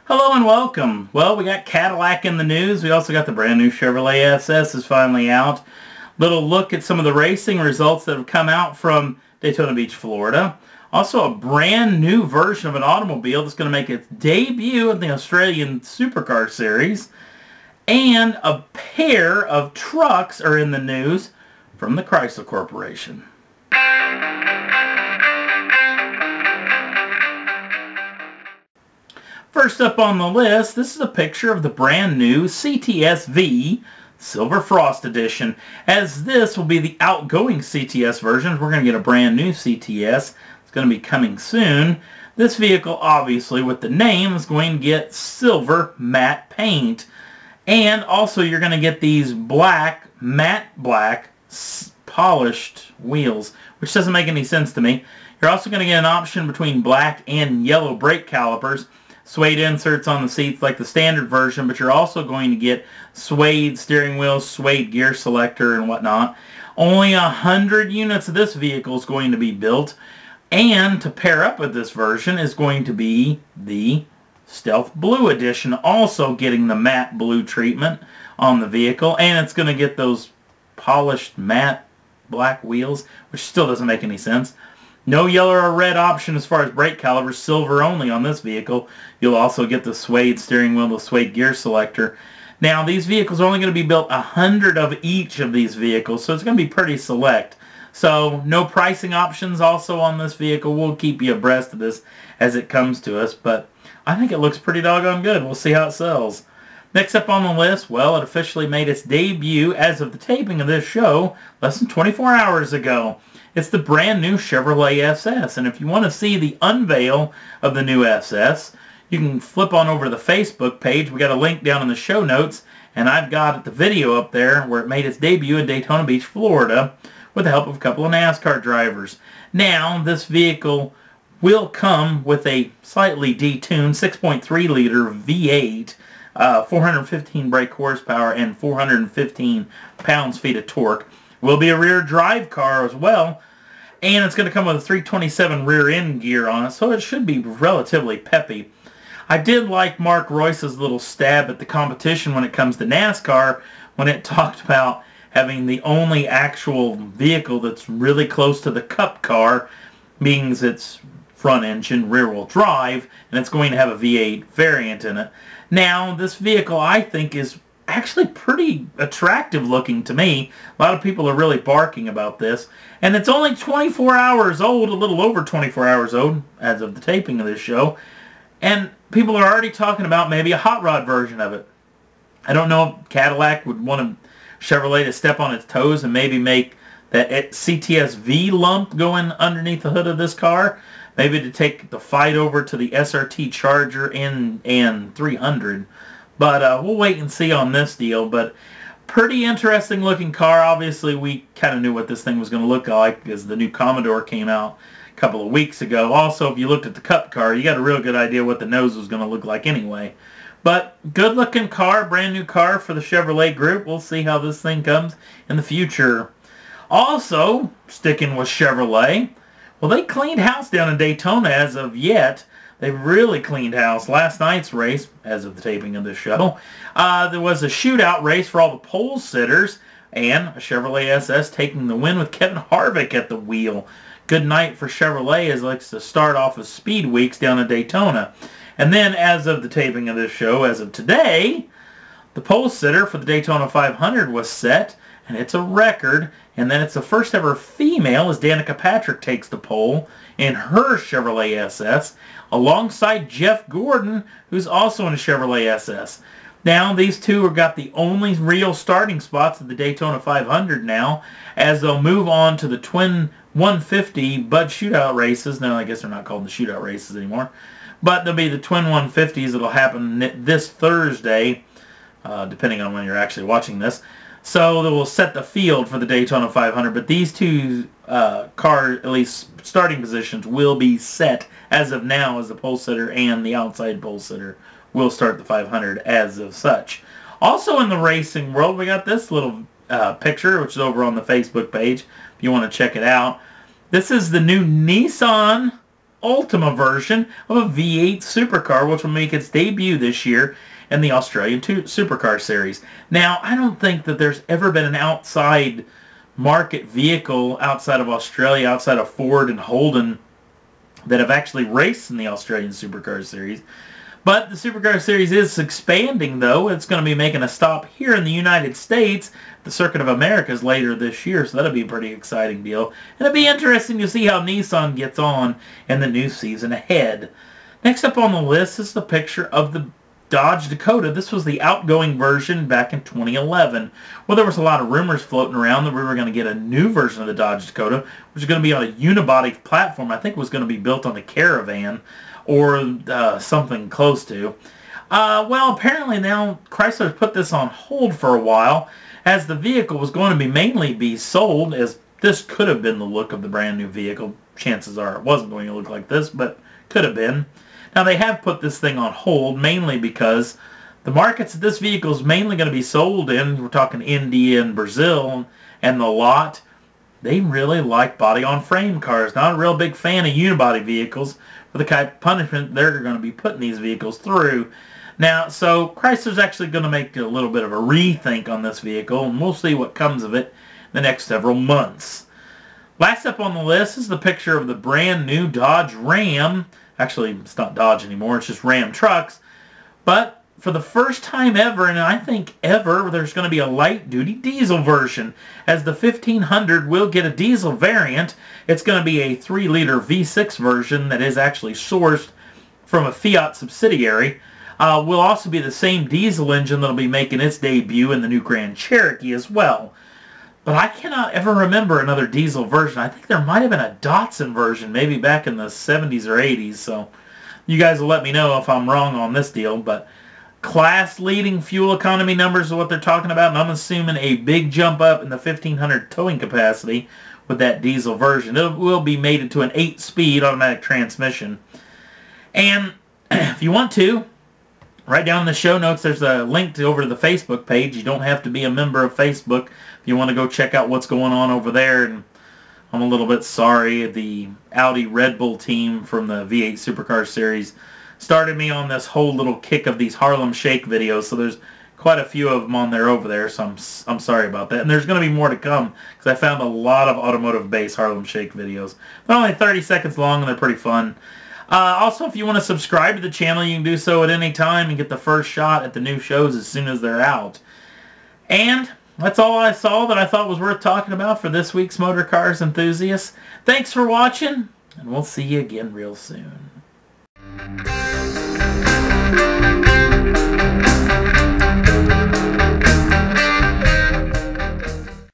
Hello and welcome. Well, we got Cadillac in the news. We also got the brand new Chevrolet SS is finally out. Little look at some of the racing results that have come out from Daytona Beach, Florida. Also a brand new version of an automobile that's going to make its debut in the Australian Supercar Series. And a pair of trucks are in the news from the Chrysler Corporation. First up on the list, this is a picture of the brand new CTS-V Silver Frost Edition. As this will be the outgoing CTS version, we're going to get a brand new CTS. It's going to be coming soon. This vehicle, obviously, with the name, is going to get silver matte paint. And also, you're going to get these matte black, polished wheels, which doesn't make any sense to me. You're also going to get an option between black and yellow brake calipers. Suede inserts on the seats like the standard version, but you're also going to get suede steering wheel, suede gear selector, and whatnot. Only 100 units of this vehicle is going to be built, and to pair up with this version is going to be the Stealth Blue Edition, also getting the matte blue treatment on the vehicle, and it's going to get those polished matte black wheels, which still doesn't make any sense. No yellow or red option as far as brake calipers, silver only on this vehicle. You'll also get the suede steering wheel, the suede gear selector. Now, these vehicles are only going to be built 100 of each of these vehicles, so it's going to be pretty select. So, no pricing options also on this vehicle. We'll keep you abreast of this as it comes to us, but I think it looks pretty doggone good. We'll see how it sells. Next up on the list, well, it officially made its debut as of the taping of this show less than 24 hours ago. It's the brand new Chevrolet SS, and if you want to see the unveil of the new SS, you can flip on over to the Facebook page. We got a link down in the show notes, and I've got the video up there where it made its debut in Daytona Beach, Florida, with the help of a couple of NASCAR drivers. Now, this vehicle will come with a slightly detuned 6.3-liter V8, 415 brake horsepower, and 415 pounds-feet of torque. Will be a rear drive car as well, and it's going to come with a 327 rear end gear on it, so it should be relatively peppy. I did like Mark Royce's little stab at the competition when it comes to NASCAR, when it talked about having the only actual vehicle that's really close to the Cup car, means it's front engine, rear wheel drive, and it's going to have a V8 variant in it. Now, this vehicle I think is actually pretty attractive looking to me. A lot of people are really barking about this. And it's only 24 hours old, a little over 24 hours old as of the taping of this show. And people are already talking about maybe a hot rod version of it. I don't know if Cadillac would want Chevrolet to step on its toes and maybe make that CTS-V lump going underneath the hood of this car. Maybe to take the fight over to the SRT Charger and 300. But we'll wait and see on this deal. But pretty interesting looking car. Obviously, we kind of knew what this thing was going to look like because the new Commodore came out a couple of weeks ago. Also, if you looked at the Cup car, you got a real good idea what the nose was going to look like anyway. But good looking car, brand new car for the Chevrolet group. We'll see how this thing comes in the future. Also, sticking with Chevrolet, well, they cleaned house down in Daytona as of yet. They really cleaned house. Last night's race, as of the taping of this show, there was a shootout race for all the pole sitters, and a Chevrolet SS taking the win with Kevin Harvick at the wheel. Good night for Chevrolet as it likes to start off with speed weeks down in Daytona. And then, as of the taping of this show, as of today, the pole sitter for the Daytona 500 was set, and it's a record. And then it's the first ever female as Danica Patrick takes the pole in her Chevrolet SS, alongside Jeff Gordon, who's also in a Chevrolet SS. Now, these two have got the only real starting spots at the Daytona 500 now, as they'll move on to the Twin 150 Bud Shootout races. Now, I guess they're not called the Shootout races anymore. But there'll be the Twin 150s that'll happen this Thursday, depending on when you're actually watching this. So they will set the field for the Daytona 500, but these two car, at least starting positions, will be set as of now as the pole sitter and the outside pole sitter will start the 500 as of such. Also in the racing world, we got this little picture, which is over on the Facebook page if you want to check it out. This is the new Nissan Ultima version of a V8 supercar, which will make its debut this year in the Australian Supercar Series. Now, I don't think that there's ever been an outside market vehicle outside of Australia, outside of Ford and Holden, that have actually raced in the Australian Supercar Series. But the Supercar Series is expanding, though. It's going to be making a stop here in the United States, the Circuit of Americas, later this year, so that'll be a pretty exciting deal. And it'll be interesting to see how Nissan gets on in the new season ahead. Next up on the list is the picture of the Dodge Dakota. This was the outgoing version back in 2011. Well, there was a lot of rumors floating around that we were going to get a new version of the Dodge Dakota, which is going to be on a unibody platform. I think it was going to be built on a Caravan or something close to. Well, apparently now Chrysler's put this on hold for a while, as the vehicle was going to mainly be sold, as this could have been the look of the brand new vehicle. Chances are it wasn't going to look like this, but could have been. Now, they have put this thing on hold mainly because the markets that this vehicle is mainly going to be sold in, we're talking India and Brazil and the lot, they really like body-on-frame cars. Not a real big fan of unibody vehicles for the kind of punishment they're going to be putting these vehicles through. Now, so Chrysler's actually going to make a little bit of a rethink on this vehicle, and we'll see what comes of it in the next several months. Last up on the list is the picture of the brand new Dodge Ram. Actually, it's not Dodge anymore, it's just Ram trucks. But for the first time ever, and I think ever, there's going to be a light-duty diesel version, as the 1500 will get a diesel variant. It's going to be a 3-liter V6 version that is actually sourced from a Fiat subsidiary. Will also be the same diesel engine that will be making its debut in the new Grand Cherokee as well. But I cannot ever remember another diesel version. I think there might have been a Datsun version, maybe back in the 70s or 80s. So you guys will let me know if I'm wrong on this deal. But class-leading fuel economy numbers is what they're talking about. And I'm assuming a big jump up in the 1500 towing capacity with that diesel version. It will be mated to an 8-speed automatic transmission. And if you want to, right down in the show notes, there's a link over to the Facebook page. You don't have to be a member of Facebook if you want to go check out what's going on over there. And I'm a little bit sorry. The Audi Red Bull team from the V8 Supercar Series started me on this whole little kick of these Harlem Shake videos. So there's quite a few of them on there over there. So I'm sorry about that. And there's going to be more to come, because I found a lot of automotive-based Harlem Shake videos. They're only 30 seconds long, and they're pretty fun. Also, if you want to subscribe to the channel, you can do so at any time and get the first shot at the new shows as soon as they're out. And that's all I saw that I thought was worth talking about for this week's Motor Cars Enthusiasts. Thanks for watching, and we'll see you again real soon.